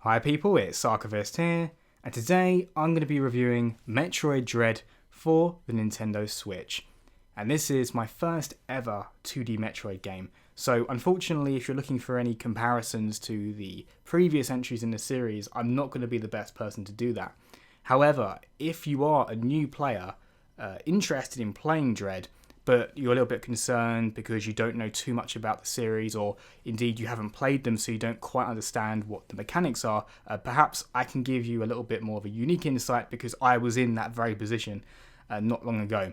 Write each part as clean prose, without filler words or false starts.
Hi people, it's Sarkovist here, and today I'm going to be reviewing Metroid Dread for the Nintendo Switch. And this is my first ever 2D Metroid game, so unfortunately if you're looking for any comparisons to the previous entries in the series, I'm not going to be the best person to do that. However, if you are a new player interested in playing Dread, but you're a little bit concerned because you don't know too much about the series, or indeed you haven't played them so you don't quite understand what the mechanics are, perhaps I can give you a little bit more of a unique insight because I was in that very position not long ago.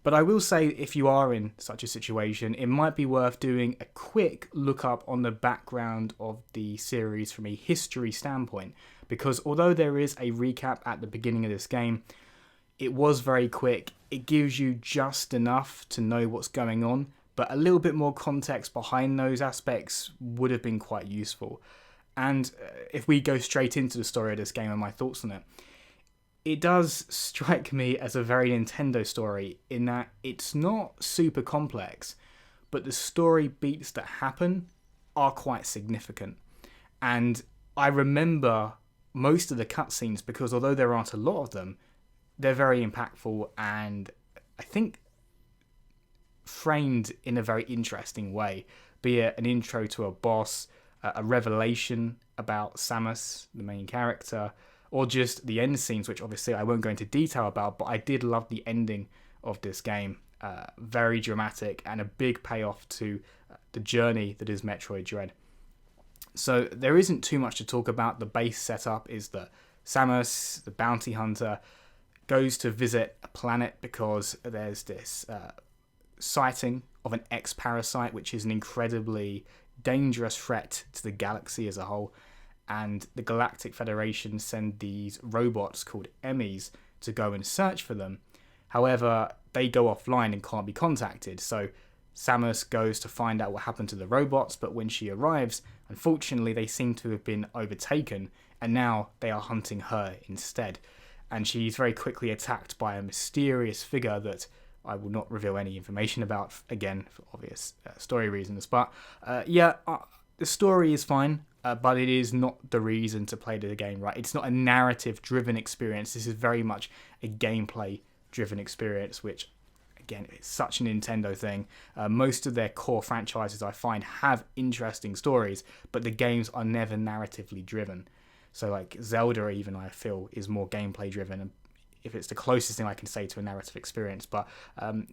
But I will say, if you are in such a situation, it might be worth doing a quick look up on the background of the series from a history standpoint, because although there is a recap at the beginning of this game, it was very quick. It gives you just enough to know what's going on, but a little bit more context behind those aspects would have been quite useful. And if we go straight into the story of this game and my thoughts on it, it does strike me as a very Nintendo story in that it's not super complex, but the story beats that happen are quite significant. And I remember most of the cutscenes because although there aren't a lot of them, they're very impactful and I think framed in a very interesting way, be it an intro to a boss, a revelation about Samus, the main character, or just the end scenes, which obviously I won't go into detail about, but I did love the ending of this game. Very dramatic and a big payoff to the journey that is Metroid Dread. So there isn't too much to talk about. The base setup is that Samus, the bounty hunter, goes to visit a planet because there's this sighting of an X-parasite, which is an incredibly dangerous threat to the galaxy as a whole. And the Galactic Federation send these robots called Emmys to go and search for them. However, they go offline and can't be contacted. So Samus goes to find out what happened to the robots, but when she arrives, unfortunately they seem to have been overtaken, and now they are hunting her instead. And she's very quickly attacked by a mysterious figure that I will not reveal any information about, again, for obvious story reasons. But the story is fine, but it is not the reason to play the game, right? It's not a narrative-driven experience. This is very much a gameplay-driven experience, which, again, it's such a Nintendo thing. Most of their core franchises, I find, have interesting stories, but the games are never narratively driven. So like Zelda even, I feel, is more gameplay driven, and if it's the closest thing I can say to a narrative experience. But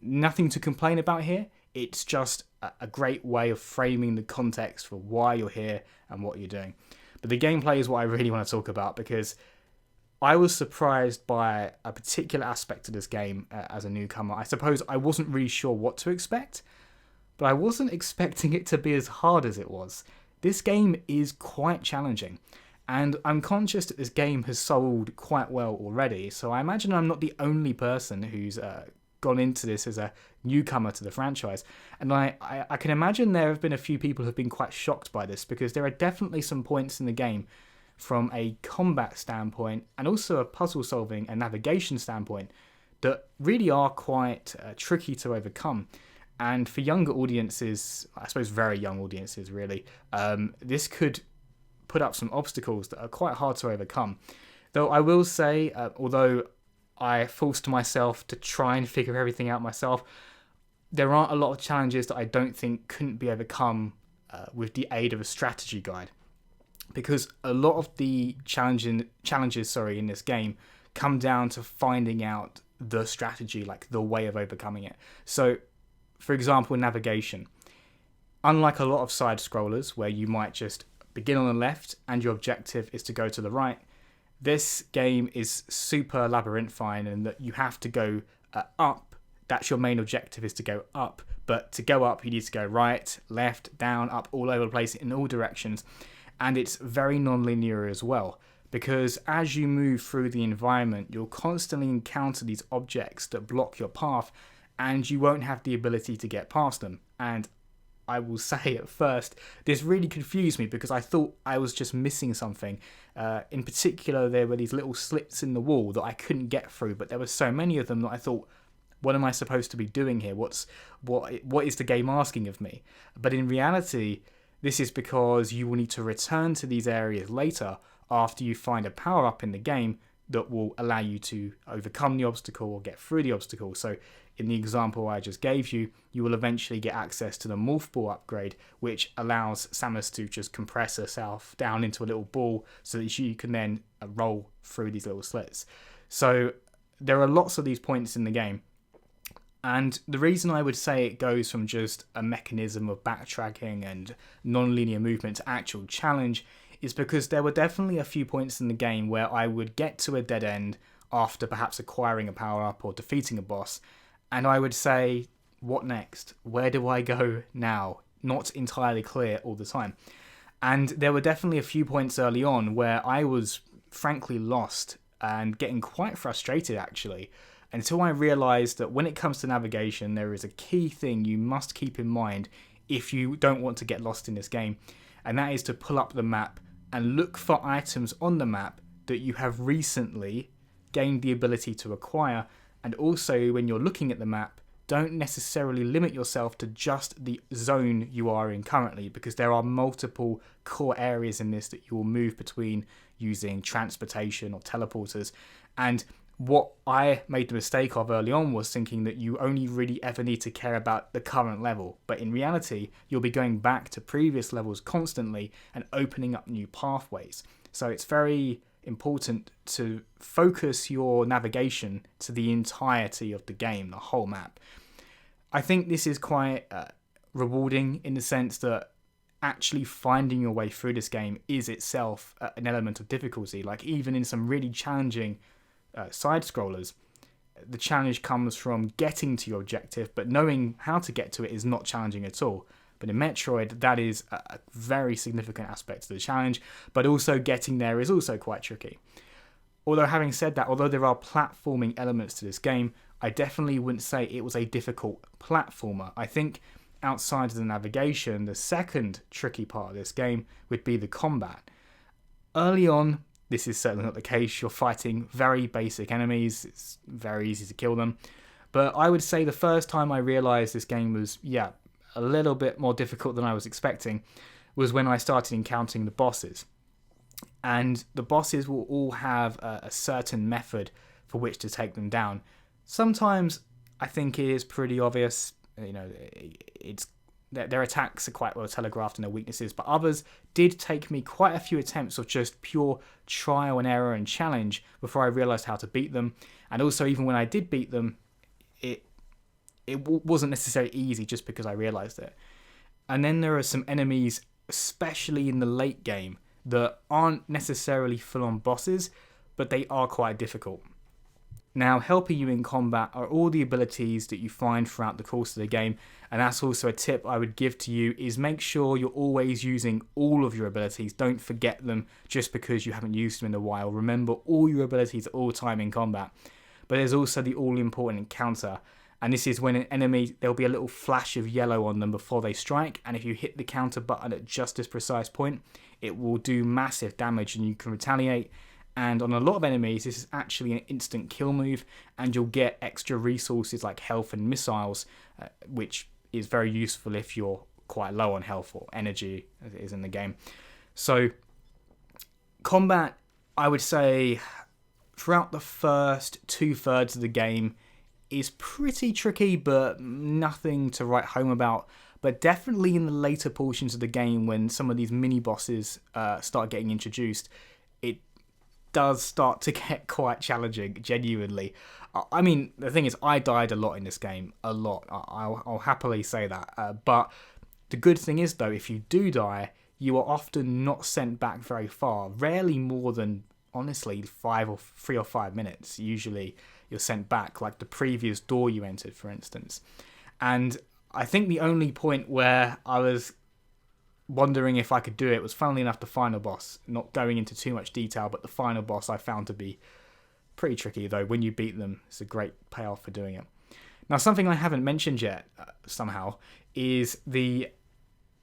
nothing to complain about here. It's just a great way of framing the context for why you're here and what you're doing. But the gameplay is what I really want to talk about, because I was surprised by a particular aspect of this game as a newcomer. I suppose I wasn't really sure what to expect, but I wasn't expecting it to be as hard as it was. This game is quite challenging. And I'm conscious that this game has sold quite well already, so I imagine I'm not the only person who's gone into this as a newcomer to the franchise. And I can imagine there have been a few people who have been quite shocked by this, because there are definitely some points in the game from a combat standpoint and also a puzzle solving and navigation standpoint that really are quite tricky to overcome. And for younger audiences, I suppose very young audiences really, this could put up some obstacles that are quite hard to overcome. Though I will say, although I forced myself to try and figure everything out myself, there are a lot of challenges that I don't think couldn't be overcome with the aid of a strategy guide. Because a lot of the challenges in this game come down to finding out the strategy, like the way of overcoming it. So, for example, navigation. Unlike a lot of side-scrollers where you might just begin on the left and your objective is to go to the right, this game is super labyrinthine in that you have to go up. That's your main objective, is to go up. But to go up, you need to go right, left, down, up, all over the place in all directions. And it's very non-linear as well, because as you move through the environment, you'll constantly encounter these objects that block your path, and you won't have the ability to get past them. And I will say at first, this really confused me because I thought I was just missing something. In particular, there were these little slits in the wall that I couldn't get through, but there were so many of them that I thought, what am I supposed to be doing here? What is the game asking of me? But in reality, this is because you will need to return to these areas later after you find a power-up in the game that will allow you to overcome the obstacle or get through the obstacle. So in the example I just gave you, you will eventually get access to the Morph Ball upgrade, which allows Samus to just compress herself down into a little ball so that she can then roll through these little slits. So there are lots of these points in the game. And the reason I would say it goes from just a mechanism of backtracking and non-linear movement to actual challenge is because there were definitely a few points in the game where I would get to a dead end after perhaps acquiring a power-up or defeating a boss, and I would say, what next? Where do I go now? Not entirely clear all the time. And there were definitely a few points early on where I was frankly lost and getting quite frustrated actually, until I realised that when it comes to navigation, there is a key thing you must keep in mind if you don't want to get lost in this game, and that is to pull up the map and look for items on the map that you have recently gained the ability to acquire. And also, when you're looking at the map, don't necessarily limit yourself to just the zone you are in currently, because there are multiple core areas in this that you will move between using transportation or teleporters. And what I made the mistake of early on was thinking that you only really ever need to care about the current level. But in reality, you'll be going back to previous levels constantly and opening up new pathways. So it's very important to focus your navigation to the entirety of the game, the whole map. I think this is quite rewarding in the sense that actually finding your way through this game is itself an element of difficulty. Like even in some really challenging side scrollers, the challenge comes from getting to your objective, but knowing how to get to it is not challenging at all. But in Metroid, that is a very significant aspect of the challenge, but also getting there is also quite tricky. Although having said that, although there are platforming elements to this game, I definitely wouldn't say it was a difficult platformer. I think outside of the navigation, the second tricky part of this game would be the combat. Early on, this is certainly not the case. You're fighting very basic enemies. It's very easy to kill them. But I would say the first time I realised this game was, a little bit more difficult than I was expecting was when I started encountering the bosses. And the bosses will all have a certain method for which to take them down. Sometimes I think it is pretty obvious. It's their attacks are quite well telegraphed and their weaknesses, but others did take me quite a few attempts of just pure trial and error and challenge before I realised how to beat them. And also, even when I did beat them, it wasn't necessarily easy just because I realised it. And then there are some enemies, especially in the late game, that aren't necessarily full-on bosses, but they are quite difficult. Now, helping you in combat are all the abilities that you find throughout the course of the game, and that's also a tip I would give to you, is make sure you're always using all of your abilities. Don't forget them just because you haven't used them in a while. Remember all your abilities at all time in combat. But there's also the all-important encounter, and this is when an enemy, there'll be a little flash of yellow on them before they strike, and if you hit the counter button at just this precise point, it will do massive damage and you can retaliate. And on a lot of enemies, this is actually an instant kill move, and you'll get extra resources like health and missiles, which is very useful if you're quite low on health or energy, as it is in the game. So, combat, I would say, throughout the first 2/3 of the game, is pretty tricky, but nothing to write home about. But definitely in the later portions of the game, when some of these mini-bosses start getting introduced, it does start to get quite challenging, genuinely. I mean, the thing is, I died a lot in this game, a lot. I'll happily say that. But the good thing is, though, if you do die, you are often not sent back very far. Rarely more than, honestly, 3 or 5 minutes. Usually you're sent back, like the previous door you entered, for instance. And I think the only point where I was wondering if I could do it was, funnily enough, the final boss. Not going into too much detail, but the final boss I found to be pretty tricky, though. When you beat them, it's a great payoff for doing it. Now, something I haven't mentioned yet, somehow, is the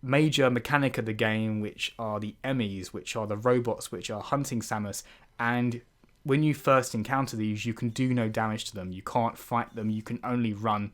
major mechanic of the game, which are the Emmys, which are the robots which are hunting Samus. And when you first encounter these, you can do no damage to them. You can't fight them, you can only run.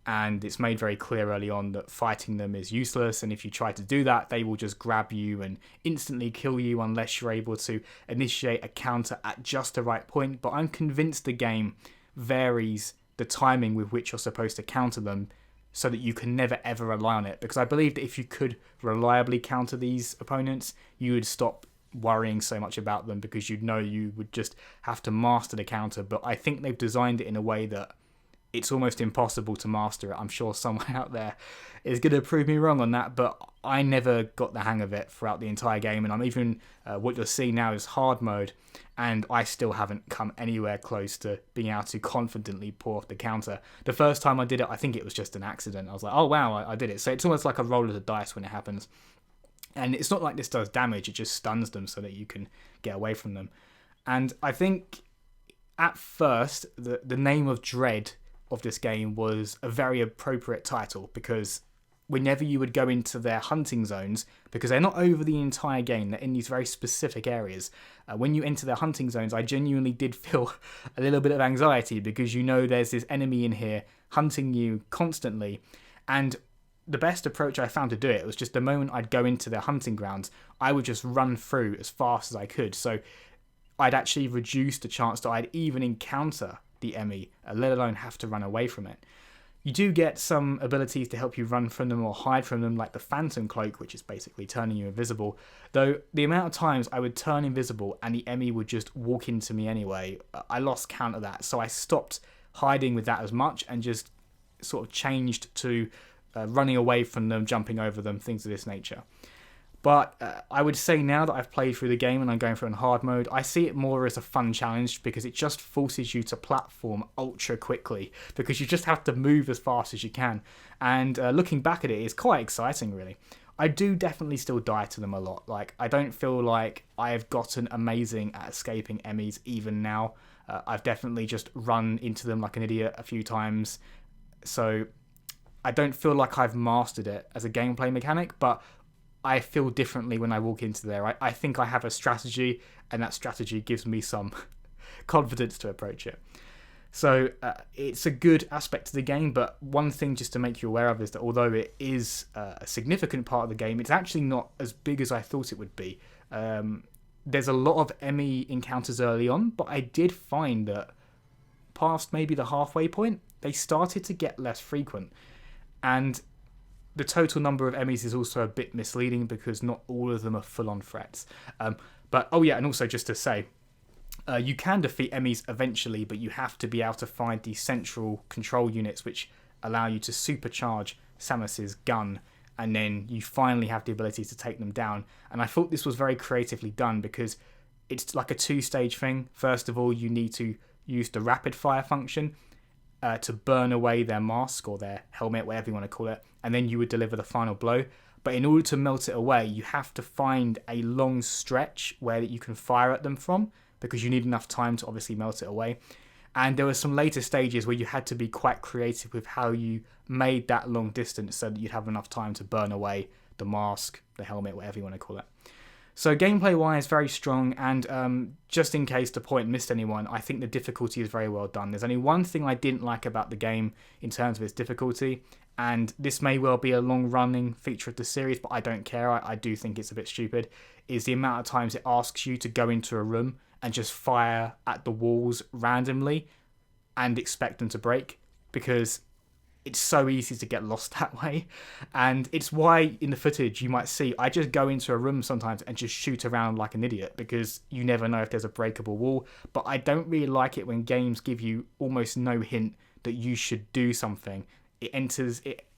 and it's made very clear early on that fighting them is useless, and if you try to do that, they will just grab you and instantly kill you unless you're able to initiate a counter at just the right point. But I'm convinced the game varies the timing with which you're supposed to counter them so that you can never ever rely on it, because I believe that if you could reliably counter these opponents, you would stop worrying so much about them because you'd know you would just have to master the counter. But I think they've designed it in a way that it's almost impossible to master it. I'm sure someone out there is going to prove me wrong on that, but I never got the hang of it throughout the entire game, and I'm even, what you're seeing now is hard mode, and I still haven't come anywhere close to being able to confidently pull off the counter. The first time I did it, I think it was just an accident. I was like, oh wow, I did it. So it's almost like a roll of the dice when it happens. And it's not like this does damage, it just stuns them so that you can get away from them. And I think at first, the name of Dread of this game was a very appropriate title, because whenever you would go into their hunting zones, because they're not over the entire game, they're in these very specific areas. When you enter their hunting zones, I genuinely did feel a little bit of anxiety, because you know there's this enemy in here hunting you constantly. And the best approach I found to do it was just the moment I'd go into their hunting grounds, I would just run through as fast as I could. So I'd actually reduce the chance that I'd even encounter the enemy, let alone have to run away from it. You do get some abilities to help you run from them or hide from them, like the Phantom Cloak, which is basically turning you invisible. Though the amount of times I would turn invisible and the enemy would just walk into me anyway, I lost count of that. So I stopped hiding with that as much and just sort of changed to running away from them, jumping over them, things of this nature. But I would say now that I've played through the game and I'm going through in hard mode, I see it more as a fun challenge, because it just forces you to platform ultra quickly, because you just have to move as fast as you can. And looking back at it, it's quite exciting, really. I do definitely still die to them a lot. Like, I don't feel like I have gotten amazing at escaping enemies even now. I've definitely just run into them like an idiot a few times. So I don't feel like I've mastered it as a gameplay mechanic, but I feel differently when I walk into there. I think I have a strategy, and that strategy gives me some confidence to approach it. So it's a good aspect of the game, but one thing just to make you aware of is that although it is a significant part of the game, it's actually not as big as I thought it would be. There's a lot of enemy encounters early on, but I did find that past maybe the halfway point, they started to get less frequent. And the total number of enemies is also a bit misleading, because not all of them are full-on threats. But, oh yeah, and also just to say, you can defeat enemies eventually, but you have to be able to find the central control units which allow you to supercharge Samus's gun, and then you finally have the ability to take them down. And I thought this was very creatively done, because it's like a two-stage thing. First of all, you need to use the rapid fire function to burn away their mask or their helmet, whatever you want to call it, and then you would deliver the final blow. But in order to melt it away, you have to find a long stretch where you can fire at them from, because you need enough time to obviously melt it away. And there were some later stages where you had to be quite creative with how you made that long distance so that you'd have enough time to burn away the mask, the helmet, whatever you want to call it. So gameplay-wise, very strong, and just in case the point missed anyone, I think the difficulty is very well done. There's only one thing I didn't like about the game in terms of its difficulty, and this may well be a long-running feature of the series, but I don't care. I do think it's a bit stupid, is the amount of times it asks you to go into a room and just fire at the walls randomly and expect them to break, because it's so easy to get lost that way. And it's why in the footage you might see I just go into a room sometimes and just shoot around like an idiot, because you never know if there's a breakable wall. But I don't really like it when games give you almost no hint that you should do something. It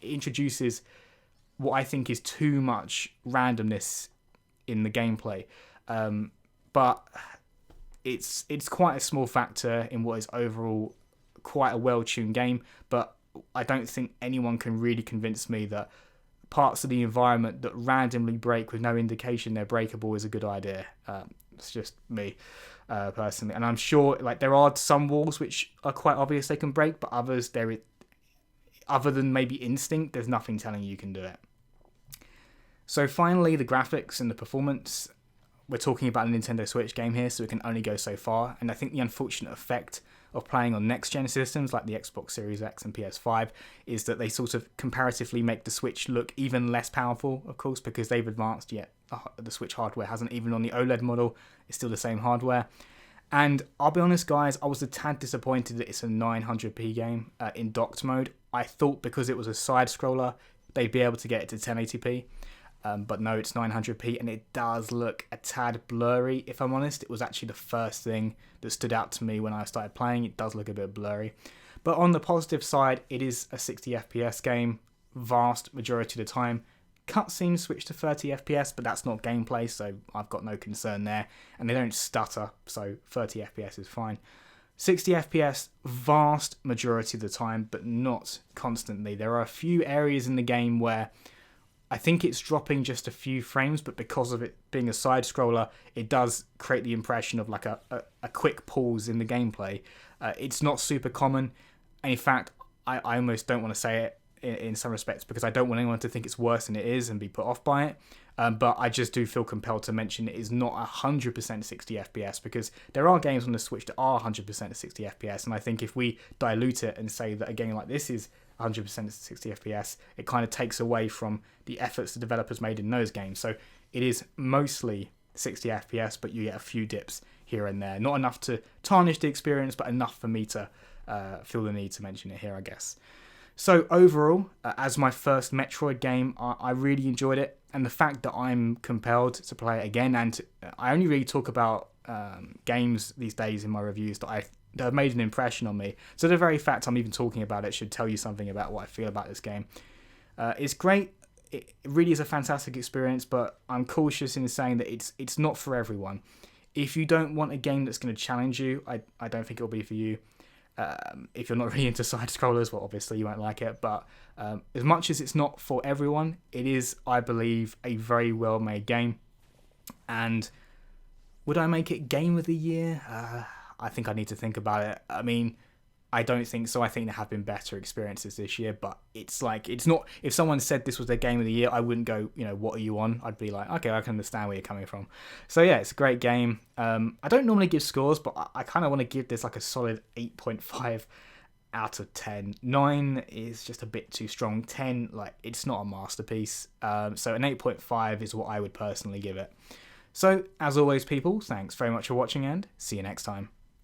introduces what I think is too much randomness in the gameplay. But it's quite a small factor in what is overall quite a well-tuned game. But I don't think anyone can really convince me that parts of the environment that randomly break with no indication they're breakable is a good idea. It's just me, personally. And I'm sure like there are some walls which are quite obvious they can break, but others, other than maybe instinct, there's nothing telling you can do it. So finally, the graphics and the performance. we're talking about a Nintendo Switch game here, so it can only go so far. And I think the unfortunate effect of playing on next-gen systems like the Xbox Series X and PS5 is that they sort of comparatively make the Switch look even less powerful, of course, because they've advanced, yet the Switch hardware hasn't. Even on the OLED model, it's still the same hardware. And I'll be honest, guys, I was a tad disappointed that it's a 900p game in docked mode. I thought because it was a side-scroller, they'd be able to get it to 1080p. But no, it's 900p, and it does look a tad blurry, if I'm honest. It was actually the first thing that stood out to me when I started playing. It does look a bit blurry. But on the positive side, it is a 60 FPS game, vast majority of the time. Cutscenes switch to 30 FPS, but that's not gameplay, so I've got no concern there. And they don't stutter, so 30 FPS is fine. 60 FPS, vast majority of the time, but not constantly. There are a few areas in the game where I think it's dropping just a few frames, but because of it being a side-scroller, it does create the impression of like a quick pause in the gameplay. It's not super common, and in fact, I almost don't want to say it in some respects because I don't want anyone to think it's worse than it is and be put off by it. But I just do feel compelled to mention it is not 100% 60 FPS because there are games on the Switch that are 100% 60 FPS, and I think if we dilute it and say that a game like this is 100% 60 FPS, it kind of takes away from the efforts the developers made in those games. So it is mostly 60 FPS, but you get a few dips here and there. Not enough to tarnish the experience, but enough for me to feel the need to mention it here, I guess. So overall, as my first Metroid game, I really enjoyed it. And the fact that I'm compelled to play it again, and I only really talk about games these days in my reviews that have made an impression on me. So the very fact I'm even talking about it should tell you something about what I feel about this game. It's great. It really is a fantastic experience, but I'm cautious in saying that it's not for everyone. If you don't want a game that's going to challenge you, I don't think it'll be for you. If you're not really into side-scrollers, well, obviously you won't like it, but as much as it's not for everyone, it is, I believe, a very well-made game. And would I make it Game of the Year? I think I need to think about it. I mean, I don't think so. I think there have been better experiences this year, but it's not. If someone said this was their Game of the Year, I wouldn't go, what are you on? I'd be like, okay, I can understand where you're coming from. So yeah, it's a great game. I don't normally give scores, but I kind of want to give this like a solid 8.5 out of 10. 9 is just a bit too strong. 10, it's not a masterpiece. So an 8.5 is what I would personally give it. So as always, people, thanks very much for watching and see you next time.